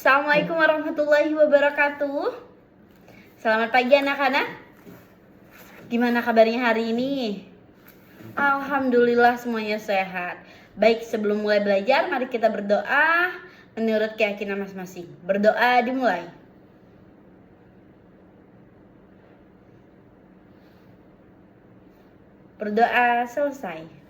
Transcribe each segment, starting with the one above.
Assalamualaikum warahmatullahi wabarakatuh. Selamat pagi anak-anak. Gimana kabarnya hari ini? Alhamdulillah semuanya sehat. Baik, sebelum mulai belajar, mari kita berdoa menurut keyakinan masing-masing. Berdoa dimulai. Berdoa selesai.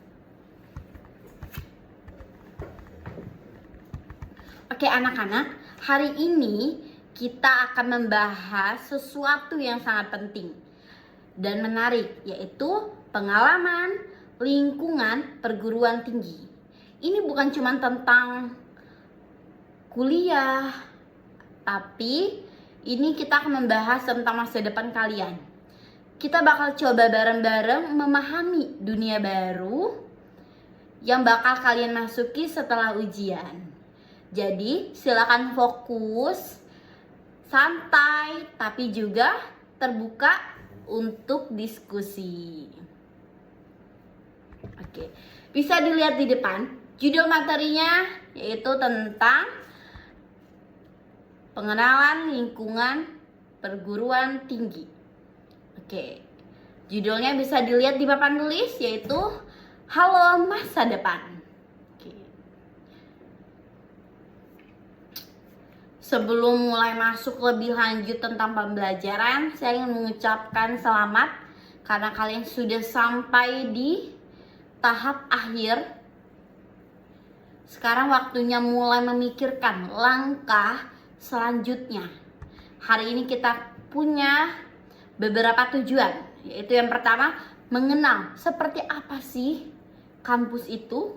Oke anak-anak, hari ini kita akan membahas sesuatu yang sangat penting dan menarik, yaitu pengalaman lingkungan perguruan tinggi. Ini bukan cuma tentang kuliah, tapi ini kita akan membahas tentang masa depan kalian. Kita bakal coba bareng-bareng memahami dunia baru yang bakal kalian masuki setelah ujian. Jadi silakan fokus, santai, tapi juga terbuka untuk diskusi. Oke, bisa dilihat di depan. Judul materinya yaitu tentang pengenalan lingkungan perguruan tinggi. Oke, judulnya bisa dilihat di papan tulis, yaitu Halo Masa Depan. Sebelum mulai masuk lebih lanjut tentang pembelajaran, saya ingin mengucapkan selamat karena kalian sudah sampai di tahap akhir. Sekarang waktunya mulai memikirkan langkah selanjutnya. Hari ini kita punya beberapa tujuan, yaitu yang pertama, mengenal seperti apa sih kampus itu.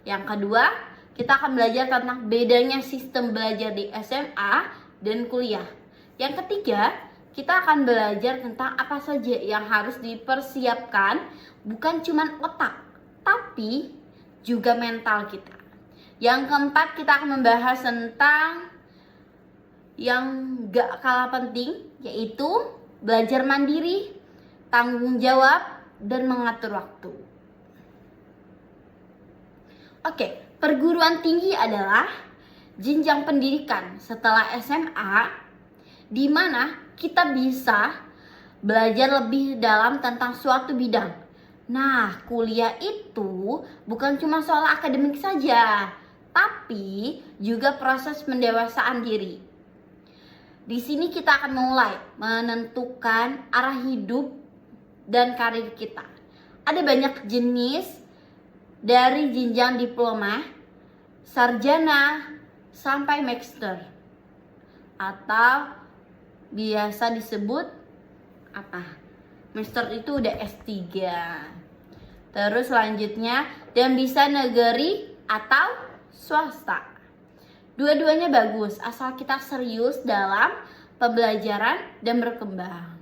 Yang kedua, kita akan belajar tentang bedanya sistem belajar di SMA dan kuliah. Yang ketiga, kita akan belajar tentang apa saja yang harus dipersiapkan, bukan cuma otak, tapi juga mental kita. Yang keempat, kita akan membahas tentang yang gak kalah penting, yaitu belajar mandiri, tanggung jawab, dan mengatur waktu. Oke, perguruan tinggi adalah jenjang pendidikan setelah SMA di mana kita bisa belajar lebih dalam tentang suatu bidang. Nah, kuliah itu bukan cuma soal akademik saja, tapi juga proses pendewasaan diri. Di sini kita akan mulai menentukan arah hidup dan karir kita. Ada banyak jenis dari jenjang diploma, sarjana, sampai master, atau biasa disebut apa? Master itu udah S3. Terus selanjutnya, dan bisa negeri atau swasta. Dua-duanya bagus, asal kita serius dalam pembelajaran dan berkembang.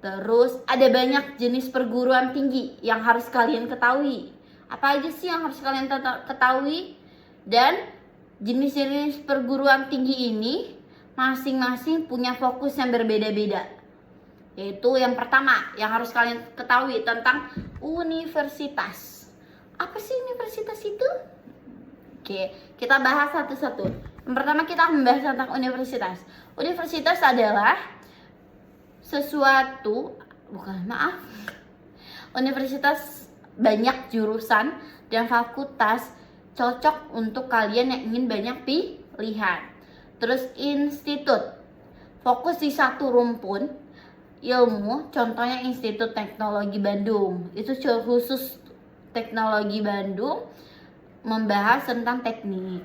Terus ada banyak jenis perguruan tinggi yang harus kalian ketahui. Apa aja sih yang harus kalian ketahui? Dan jenis-jenis perguruan tinggi ini masing-masing punya fokus yang berbeda-beda. Yaitu yang pertama yang harus kalian ketahui tentang universitas. Apa sih universitas itu? Oke, kita bahas satu-satu. Yang pertama kita akan membahas tentang universitas. Universitas adalah universitas banyak jurusan dan fakultas cocok untuk kalian yang ingin banyak pilihan. Terus institut, fokus di satu rumpun ilmu, contohnya Institut Teknologi Bandung. Itu khusus teknologi Bandung, membahas tentang teknik.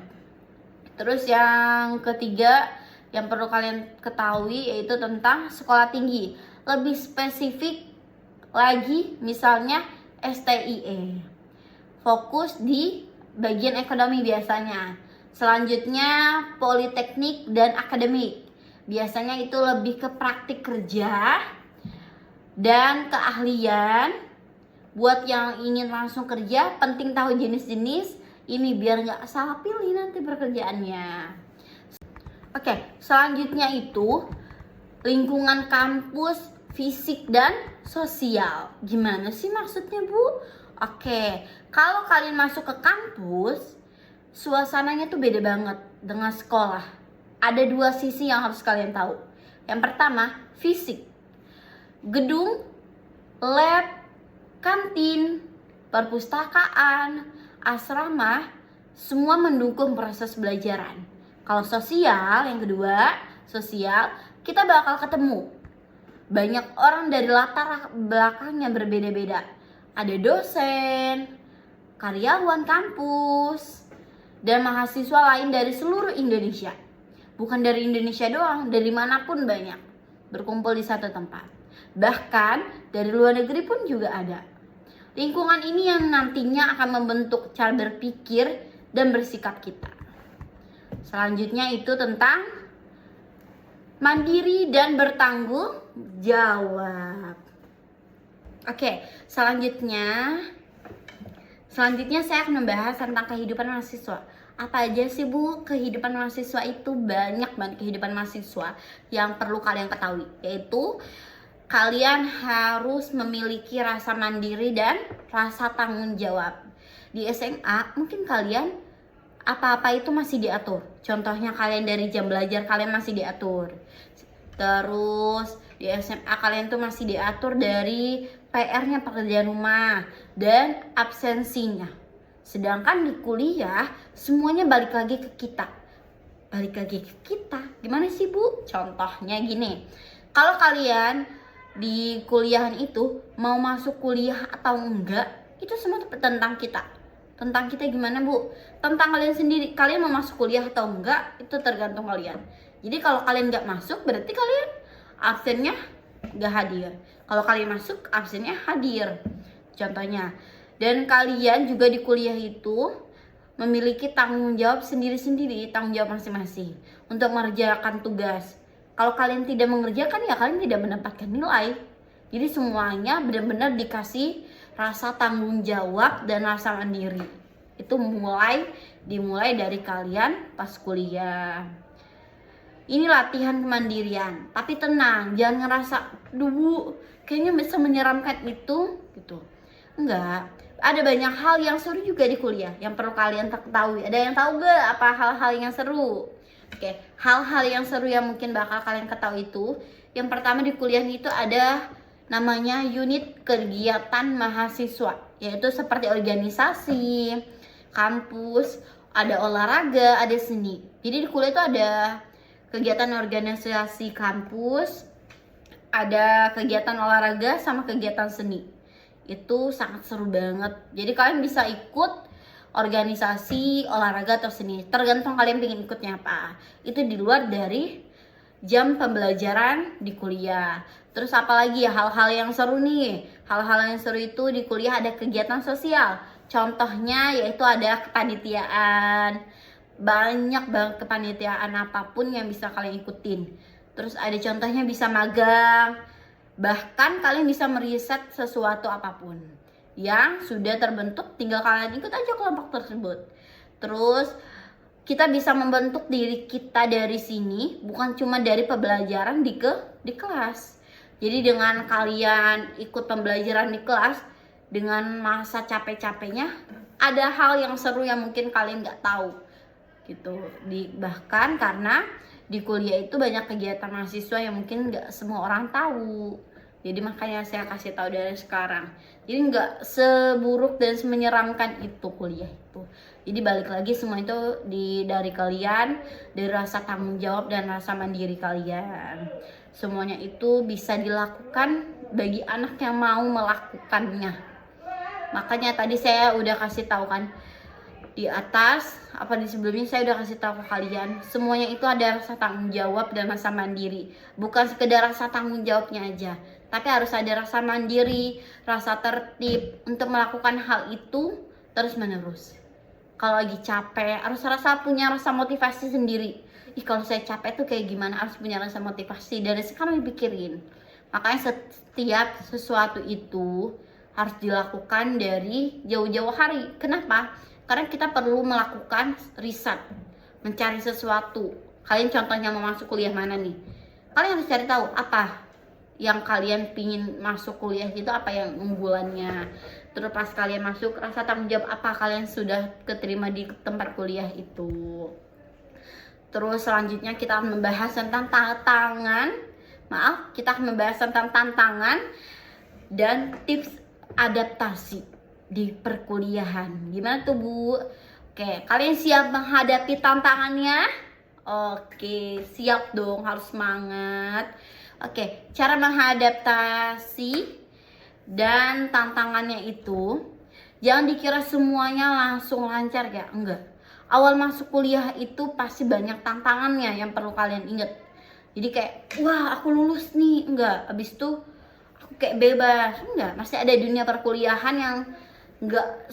Terus yang ketiga yang perlu kalian ketahui yaitu tentang sekolah tinggi. Lebih spesifik lagi misalnya STIE. Fokus di bagian ekonomi biasanya. Selanjutnya politeknik dan akademik. Biasanya itu lebih ke praktik kerja dan keahlian. Buat yang ingin langsung kerja, penting tahu jenis-jenis ini biar nggak salah pilih nanti pekerjaannya. Oke, selanjutnya itu lingkungan kampus, fisik dan sosial. Gimana sih maksudnya, Bu? Oke, kalau kalian masuk ke kampus, suasananya tuh beda banget dengan sekolah. Ada dua sisi yang harus kalian tahu. Yang pertama, fisik. Gedung, lab, kantin, perpustakaan, asrama, semua mendukung proses belajaran. Kalau sosial, yang kedua, sosial, kita bakal ketemu banyak orang dari latar belakang yang berbeda-beda. Ada dosen, karyawan kampus, dan mahasiswa lain dari seluruh Indonesia. Bukan dari Indonesia doang, dari manapun banyak berkumpul di satu tempat. Bahkan dari luar negeri pun juga ada. Lingkungan ini yang nantinya akan membentuk cara berpikir dan bersikap kita. Selanjutnya itu tentang mandiri dan bertanggung jawab. Oke, selanjutnya saya akan membahas tentang kehidupan mahasiswa. Apa aja sih Bu kehidupan mahasiswa itu? Banyak banget kehidupan mahasiswa yang perlu kalian ketahui, yaitu kalian harus memiliki rasa mandiri dan rasa tanggung jawab. Di SMA mungkin kalian apa-apa itu masih diatur. Contohnya kalian dari jam belajar kalian masih diatur. Terus di SMA kalian tuh masih diatur dari PR-nya, pekerjaan rumah, dan absensinya. Sedangkan di kuliah semuanya balik lagi ke kita. Gimana sih Bu? Contohnya gini. Kalau kalian di kuliahan itu mau masuk kuliah atau enggak, itu semua tentang kita. Tentang kita gimana Bu? Tentang kalian sendiri. Kalian mau masuk kuliah atau enggak, itu tergantung kalian. Jadi kalau kalian nggak masuk, berarti kalian absennya nggak hadir. Kalau kalian masuk, absennya hadir. Contohnya. Dan kalian juga di kuliah itu memiliki tanggung jawab sendiri-sendiri, tanggung jawab masing-masing untuk mengerjakan tugas. Kalau kalian tidak mengerjakan, ya kalian tidak mendapatkan nilai. Jadi semuanya benar-benar dikasih rasa tanggung jawab dan rasa mandiri. Itu dimulai dari kalian pas kuliah. Ini latihan kemandirian. Tapi tenang, jangan ngerasa, duh, kayaknya bisa menyeramkan itu, gitu. Enggak. Ada banyak hal yang seru juga di kuliah yang perlu kalian ketahui. Ada yang tahu gak apa hal-hal yang seru? Oke, hal-hal yang seru yang mungkin bakal kalian ketahui itu, yang pertama di kuliah itu ada namanya unit kegiatan mahasiswa, yaitu seperti organisasi, kampus, ada olahraga, ada seni. Jadi di kuliah itu ada kegiatan organisasi kampus, ada kegiatan olahraga sama kegiatan seni. Itu sangat seru banget. Jadi kalian bisa ikut organisasi, olahraga atau seni, tergantung kalian pengen ikutnya apa. Itu di luar dari jam pembelajaran di kuliah. Terus apalagi ya hal-hal yang seru nih. Hal-hal yang seru itu di kuliah ada kegiatan sosial. Contohnya yaitu ada kepanitiaan. Banyak banget kepanitiaan apapun yang bisa kalian ikutin. Terus ada contohnya bisa magang. Bahkan kalian bisa meriset sesuatu apapun yang sudah terbentuk, tinggal kalian ikut aja kelompok tersebut. Terus kita bisa membentuk diri kita dari sini, bukan cuma dari pembelajaran di kelas. Jadi dengan kalian ikut pembelajaran di kelas, dengan masa capek-capeknya, ada hal yang seru yang mungkin kalian nggak tahu gitu. Bahkan karena di kuliah itu banyak kegiatan mahasiswa yang mungkin nggak semua orang tahu. Jadi makanya saya kasih tahu dari sekarang. Jadi nggak seburuk dan menyeramkan itu kuliah itu. Jadi balik lagi semua itu dari kalian, dari rasa tanggung jawab dan rasa mandiri kalian. Semuanya itu bisa dilakukan bagi anak yang mau melakukannya. Makanya tadi saya udah kasih tahu kan di atas, apa di sebelumnya saya udah kasih tahu ke kalian, semuanya itu ada rasa tanggung jawab dan rasa mandiri. Bukan sekedar rasa tanggung jawabnya aja, tapi harus ada rasa mandiri, rasa tertib untuk melakukan hal itu terus menerus. Kalau lagi capek, harus punya rasa motivasi sendiri. Kalau saya capek tuh kayak gimana, harus punya rasa motivasi dari sekarang dipikirin. Makanya setiap sesuatu itu harus dilakukan dari jauh-jauh hari. Kenapa? Karena kita perlu melakukan riset, mencari sesuatu. Kalian contohnya mau masuk kuliah mana nih? Kalian harus cari tahu apa yang kalian pingin masuk kuliah itu, apa yang unggulannya. Terus pas kalian masuk, rasa tanggung jawab apa kalian sudah keterima di tempat kuliah itu. Terus selanjutnya kita akan membahas tentang kita akan membahas tentang tantangan dan tips adaptasi di perkuliahan. Gimana tuh Bu? Oke, kalian siap menghadapi tantangannya? Oke, siap dong, harus semangat. Oke, cara menghadaptasi dan tantangannya itu, jangan dikira semuanya langsung lancar ya, enggak. Awal masuk kuliah itu pasti banyak tantangannya yang perlu kalian ingat. Jadi kayak, wah aku lulus nih, enggak. Abis itu aku kayak bebas, enggak. Masih ada dunia perkuliahan yang enggak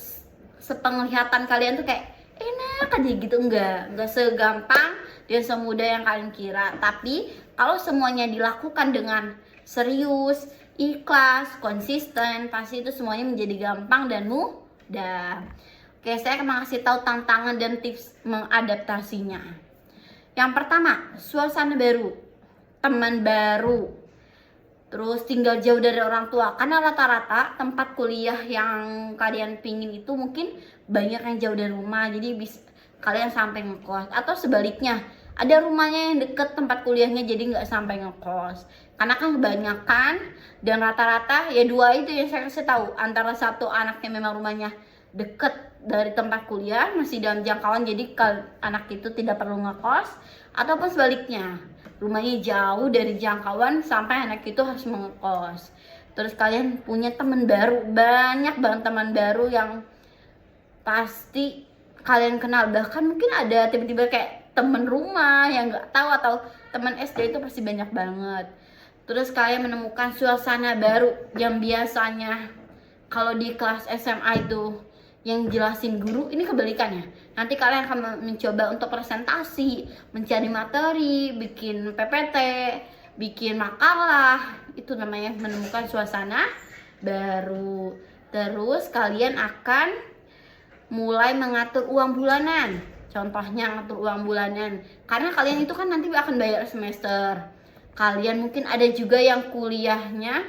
sepenglihatan kalian tuh kayak enak aja gitu, enggak segampang dan semudah yang kalian kira. Tapi kalau semuanya dilakukan dengan serius, ikhlas, konsisten, pasti itu semuanya menjadi gampang dan mudah. Oke, saya akan kasih tahu tantangan dan tips mengadaptasinya. Yang pertama, suasana baru, teman baru, terus tinggal jauh dari orang tua. Karena rata-rata tempat kuliah yang kalian pingin itu mungkin banyak yang jauh dari rumah, jadi kalian sampai ngekos. Atau sebaliknya, ada rumahnya yang deket tempat kuliahnya, jadi nggak sampai ngekos. Karena kan kebanyakan dan rata-rata ya dua itu yang saya kasih tahu, antara satu anak yang memang rumahnya deket dari tempat kuliah, masih dalam jangkauan, jadi anak itu tidak perlu ngekos, ataupun sebaliknya, rumahnya jauh dari jangkauan sampai anak itu harus mengekos. Terus kalian punya teman baru, banyak banget teman baru yang pasti kalian kenal, bahkan mungkin ada tiba-tiba kayak teman rumah yang nggak tahu, atau teman SD, itu pasti banyak banget. Terus kalian menemukan suasana baru yang biasanya kalau di kelas SMA itu yang jelasin guru, ini kebalikannya. Nanti kalian akan mencoba untuk presentasi, mencari materi, bikin PPT, bikin makalah. Itu namanya menemukan suasana baru. Terus kalian akan mulai mengatur uang bulanan. Contohnya ngatur uang bulanan, karena kalian itu kan nanti akan bayar semester. Kalian mungkin ada juga yang kuliahnya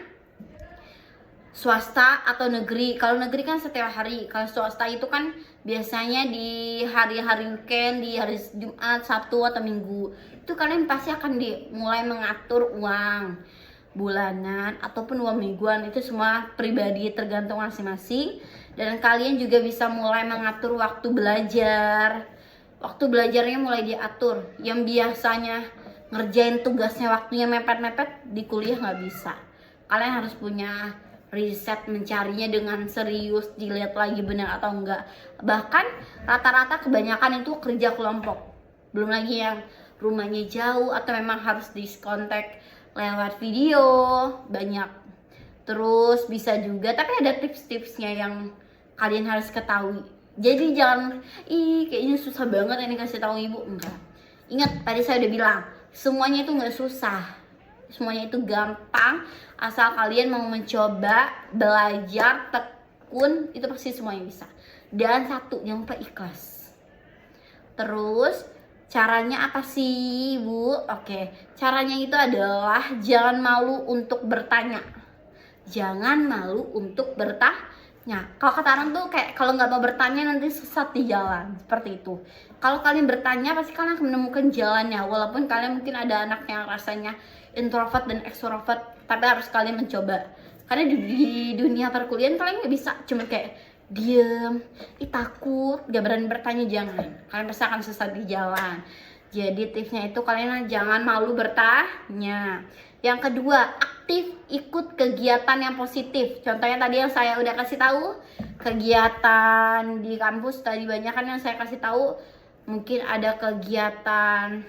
swasta atau negeri. Kalau negeri kan setiap hari, kalau swasta itu kan biasanya di hari-hari weekend, di hari Jumat, Sabtu, atau Minggu. Itu kalian pasti akan mulai mengatur uang bulanan ataupun uang mingguan. Itu semua pribadi, tergantung masing-masing. Dan kalian juga bisa mulai mengatur waktu belajar. Waktu belajarnya mulai diatur. Yang biasanya ngerjain tugasnya waktunya mepet-mepet, di kuliah nggak bisa. Kalian harus punya riset, mencarinya dengan serius, dilihat lagi benar atau enggak. Bahkan rata-rata kebanyakan itu kerja kelompok. Belum lagi yang rumahnya jauh atau memang harus diskontak lewat video, banyak. Terus bisa juga, tapi ada tips-tipsnya yang kalian harus ketahui. Jadi jangan, kayaknya susah banget ini kasih tahu ibu, enggak. Ingat tadi saya udah bilang, semuanya itu enggak susah. Semuanya itu gampang, asal kalian mau mencoba, belajar, tekun, itu pasti semuanya bisa. Dan satu, jangan lupa ikhlas. Terus caranya apa sih Bu? Oke, caranya itu adalah jangan malu untuk bertanya. Jangan malu untuk bertanya. Kalau kata orang tuh kayak kalau nggak mau bertanya nanti sesat di jalan, seperti itu. Kalau kalian bertanya pasti kalian akan menemukan jalannya. Walaupun kalian mungkin ada anak yang rasanya introvert dan extrovert, tapi harus kalian mencoba. Karena di dunia perkuliahan kalian nggak bisa cuma kayak diem, takut, gak berani bertanya, jangan. Kalian pasti akan sesat di jalan. Jadi tipsnya itu kalian jangan malu bertanya. Yang kedua, aktif ikut kegiatan yang positif. Contohnya tadi yang saya udah kasih tahu, kegiatan di kampus tadi banyak kan yang saya kasih tahu. Mungkin ada kegiatan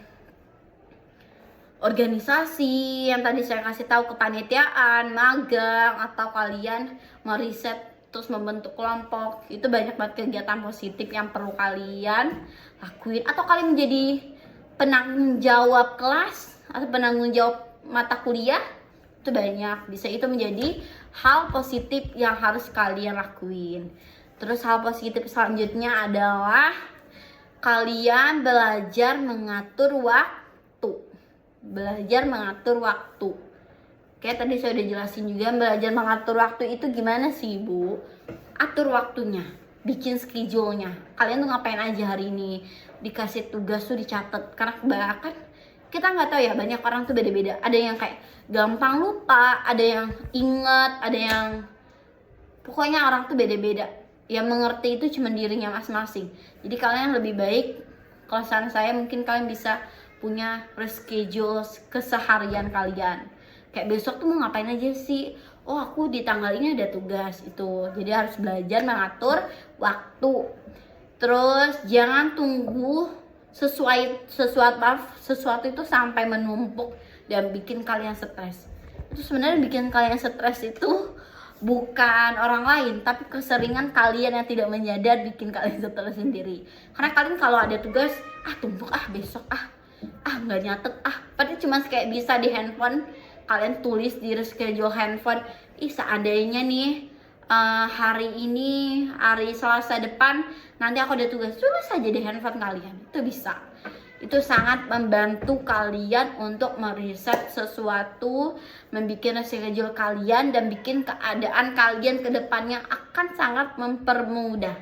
organisasi yang tadi saya kasih tahu, kepanitiaan, magang, atau kalian meriset terus membentuk kelompok. Itu banyak banget kegiatan positif yang perlu kalian lakuin. Atau kalian menjadi penanggung jawab kelas atau penanggung jawab mata kuliah, itu banyak. Bisa itu menjadi hal positif yang harus kalian lakuin. Terus hal positif selanjutnya adalah kalian belajar mengatur waktu. Belajar mengatur waktu. Oke, tadi saya udah jelasin juga belajar mengatur waktu itu gimana sih Bu? Atur waktunya. bikin schedule-nya. Kalian tuh ngapain aja hari ini, dikasih tugas tuh dicatat. Karena kebanyakan kita nggak tahu ya, banyak orang tuh beda-beda. Ada yang kayak gampang lupa, ada yang inget, ada yang pokoknya orang tuh beda-beda. Yang mengerti itu cuma dirinya masing-masing. Jadi kalian lebih baik, kalau saran saya mungkin kalian bisa punya reschedule keseharian kalian. Kayak besok tuh mau ngapain aja sih? Oh aku di tanggal ini ada tugas itu. Jadi harus belajar mengatur waktu. Terus jangan tunggu sesuatu itu sampai menumpuk dan bikin kalian stres. Itu sebenarnya bikin kalian stres itu bukan orang lain, tapi keseringan kalian yang tidak menyadar bikin kalian stres sendiri. Karena kalian kalau ada tugas, tumpuk besok nggak nyatet padahal cuma kayak bisa di handphone kalian tulis di reschedule handphone. Seandainya nih hari ini, hari Selasa depan nanti aku ada tugas, tulis saja di handphone kalian. Itu bisa. Itu sangat membantu kalian untuk meriset sesuatu, membuat schedule kalian, dan bikin keadaan kalian ke depannya akan sangat mempermudah.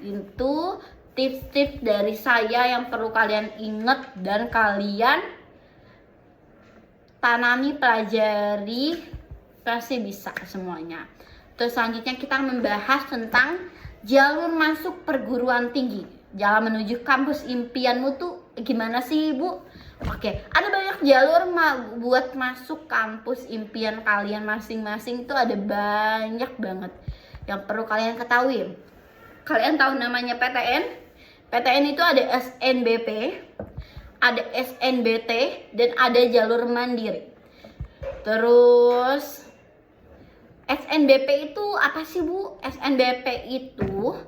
Itu tips-tips dari saya yang perlu kalian ingat dan kalian tanami, pelajari, pasti bisa semuanya. Terus selanjutnya kita membahas tentang jalur masuk perguruan tinggi. Jalan menuju kampus impianmu tuh gimana sih, Bu? Oke, ada banyak jalur buat masuk kampus impian kalian masing-masing. Itu ada banyak banget yang perlu kalian ketahui. Kalian tahu namanya PTN? PTN itu ada SNBP, ada SNBT, dan ada jalur mandiri. Terus SNBP itu apa sih, Bu? SNBP itu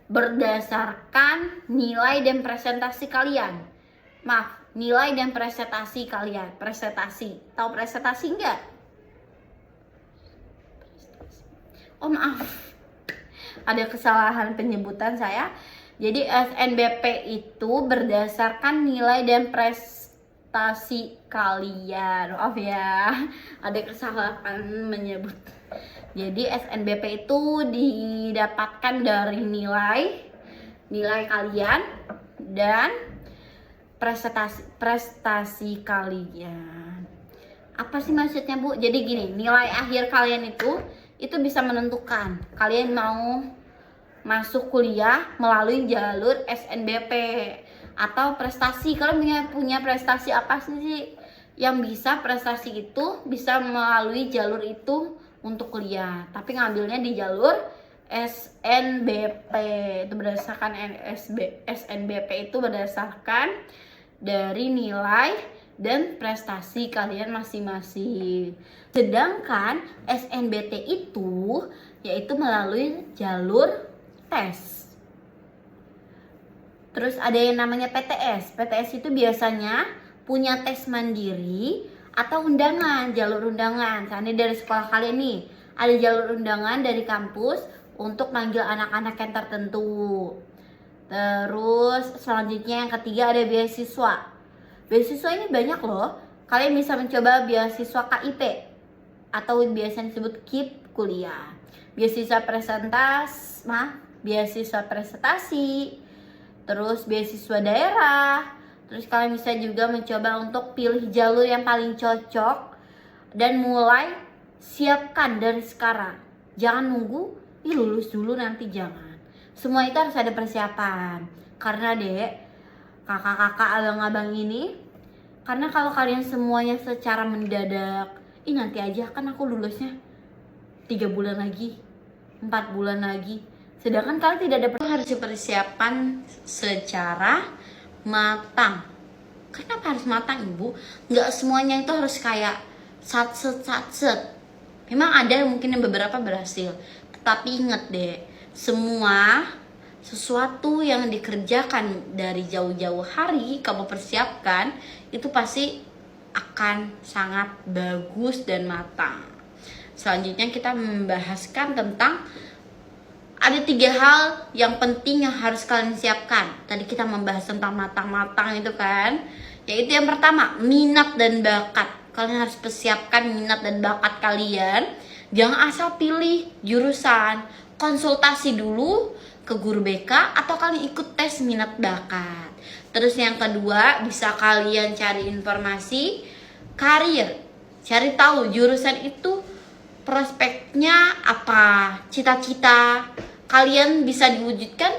berdasarkan nilai dan presentasi kalian. Maaf, nilai dan presentasi kalian. Presentasi. Tahu presentasi enggak? Oh maaf, ada kesalahan penyebutan saya. Jadi SNBP itu berdasarkan nilai dan prestasi kalian. Maaf ya, ada kesalahan menyebut. Jadi SNBP itu didapatkan dari nilai kalian dan prestasi kalian. Apa sih maksudnya, Bu? Jadi gini, nilai akhir kalian itu bisa menentukan kalian mau masuk kuliah melalui jalur SNBP atau prestasi. Kalian punya prestasi apa sih yang bisa? Prestasi itu bisa melalui jalur itu untuk kuliah, tapi ngambilnya di jalur SNBP. Itu berdasarkan SNBP itu berdasarkan dari nilai dan prestasi kalian masing-masing. Sedangkan SNBT itu yaitu melalui jalur tes. Terus ada yang namanya PTS. PTS itu biasanya punya tes mandiri atau undangan, jalur undangan. Misalnya dari sekolah kalian nih, ada jalur undangan dari kampus untuk manggil anak-anak yang tertentu. Terus selanjutnya yang ketiga ada beasiswa. Beasiswa ini banyak loh. Kalian bisa mencoba beasiswa KIP atau biasanya disebut KIP kuliah. Beasiswa beasiswa presentasi. Terus beasiswa daerah. Terus kalian bisa juga mencoba untuk pilih jalur yang paling cocok dan mulai siapkan dari sekarang. Jangan nunggu lulus dulu nanti, jangan. Semua itu harus ada persiapan. Karena kakak-kakak, abang-abang ini, karena kalau kalian semuanya secara mendadak, nanti aja kan aku lulusnya 3 bulan lagi, 4 bulan lagi. Sedangkan kalian tidak ada harus persiapan secara matang. Kenapa harus matang, Ibu? Nggak semuanya itu harus kayak satset. Memang ada mungkin yang beberapa berhasil, tetapi inget deh, sesuatu yang dikerjakan dari jauh-jauh hari kamu persiapkan itu pasti akan sangat bagus dan matang. Selanjutnya kita membahaskan tentang ada 3 hal yang penting yang harus kalian siapkan. Tadi kita membahas tentang matang-matang itu kan. Yaitu yang pertama, minat dan bakat. Kalian harus persiapkan minat dan bakat kalian. Jangan asal pilih jurusan. Konsultasi dulu ke guru BK atau kalian ikut tes minat bakat. Terus yang kedua, bisa kalian cari informasi karir, cari tahu jurusan itu prospeknya apa, cita-cita kalian bisa diwujudkan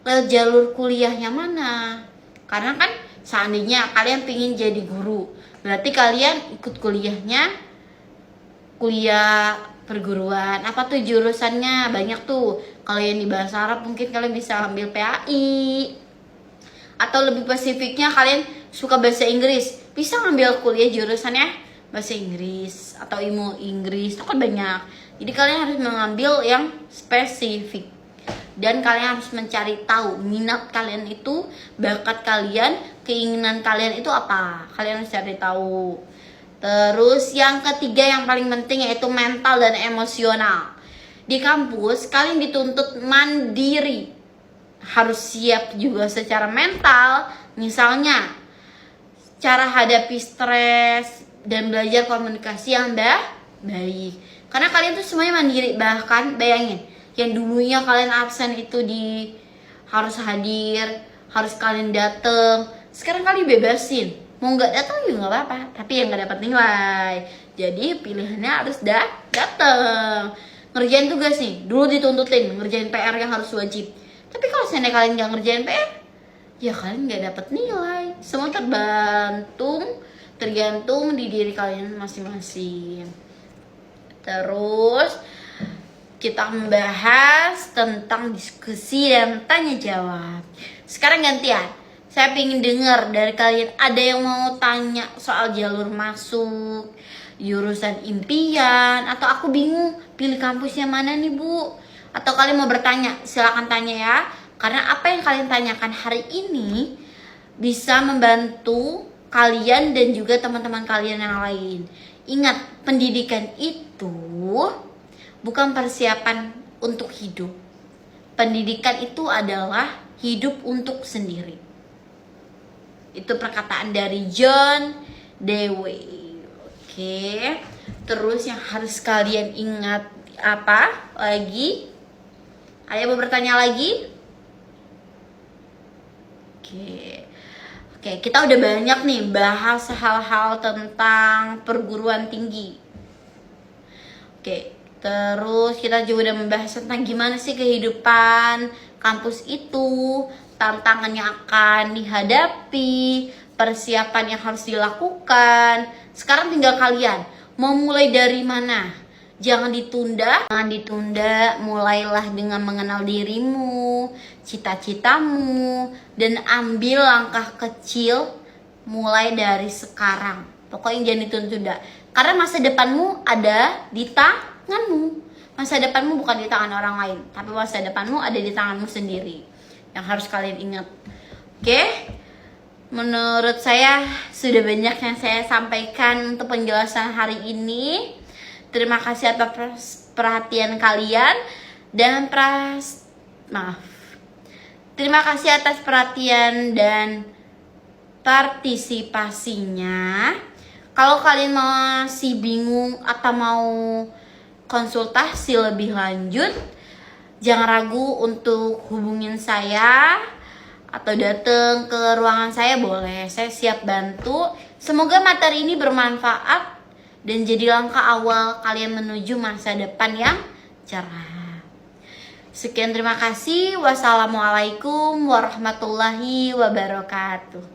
lewat jalur kuliahnya mana. Karena kan seandainya kalian pengen jadi guru, berarti kalian ikut kuliahnya kuliah perguruan. Apa tuh jurusannya? Banyak tuh. Kalau yang di bahasa Arab mungkin kalian bisa ambil PAI, atau lebih spesifiknya kalian suka bahasa Inggris, bisa ngambil kuliah jurusannya bahasa Inggris atau ilmu Inggris. Itu kan banyak. Jadi kalian harus mengambil yang spesifik, dan kalian harus mencari tahu minat kalian itu, bakat kalian, keinginan kalian itu apa. Kalian harus cari tahu. Terus yang ketiga yang paling penting yaitu mental dan emosional. Di kampus kalian dituntut mandiri, harus siap juga secara mental. Misalnya cara hadapi stres dan belajar komunikasi yang baik. Karena kalian tuh semuanya mandiri. Bahkan bayangin, yang dulunya kalian absen itu harus hadir, harus kalian dateng. Sekarang kalian bebasin, mau nggak datang juga nggak apa-apa, tapi yang nggak dapat nilai. Jadi pilihannya harus dateng. Ngerjain tugas nih, dulu dituntutin ngerjain PR yang harus wajib. Tapi kalau seandainya kalian nggak ngerjain PR, ya kalian nggak dapat nilai. Semua tergantung di diri kalian masing-masing. Terus kita membahas tentang diskusi dan tanya jawab. Sekarang gantian, saya pengen dengar dari kalian, ada yang mau tanya soal jalur masuk, jurusan impian, atau aku bingung pilih kampusnya mana nih Bu. Atau kalian mau bertanya, silakan tanya ya. Karena apa yang kalian tanyakan hari ini bisa membantu kalian dan juga teman-teman kalian yang lain. Ingat, pendidikan itu bukan persiapan untuk hidup. Pendidikan itu adalah hidup untuk sendiri. Itu perkataan dari John Dewey. Oke. Terus yang harus kalian ingat apa lagi? Ada mau bertanya lagi? Oke, kita udah banyak nih bahas hal-hal tentang perguruan tinggi. Oke, terus kita juga udah membahas tentang gimana sih kehidupan kampus itu, tantangan yang akan dihadapi, persiapan yang harus dilakukan. Sekarang tinggal kalian mau mulai dari mana. Jangan ditunda, mulailah dengan mengenal dirimu, cita-citamu, dan ambil langkah kecil mulai dari sekarang. Pokoknya jangan ditunda, karena masa depanmu ada di tanganmu. Masa depanmu bukan di tangan orang lain, tapi masa depanmu ada di tanganmu sendiri. Yang harus kalian ingat. Oke? Menurut saya sudah banyak yang saya sampaikan untuk penjelasan hari ini. Terima kasih atas perhatian kalian dan terima kasih atas perhatian dan partisipasinya. Kalau kalian masih bingung atau mau konsultasi lebih lanjut, jangan ragu untuk hubungin saya atau datang ke ruangan saya, boleh. Saya siap bantu. Semoga materi ini bermanfaat dan jadi langkah awal kalian menuju masa depan yang cerah. Sekian, terima kasih. Wassalamualaikum warahmatullahi wabarakatuh.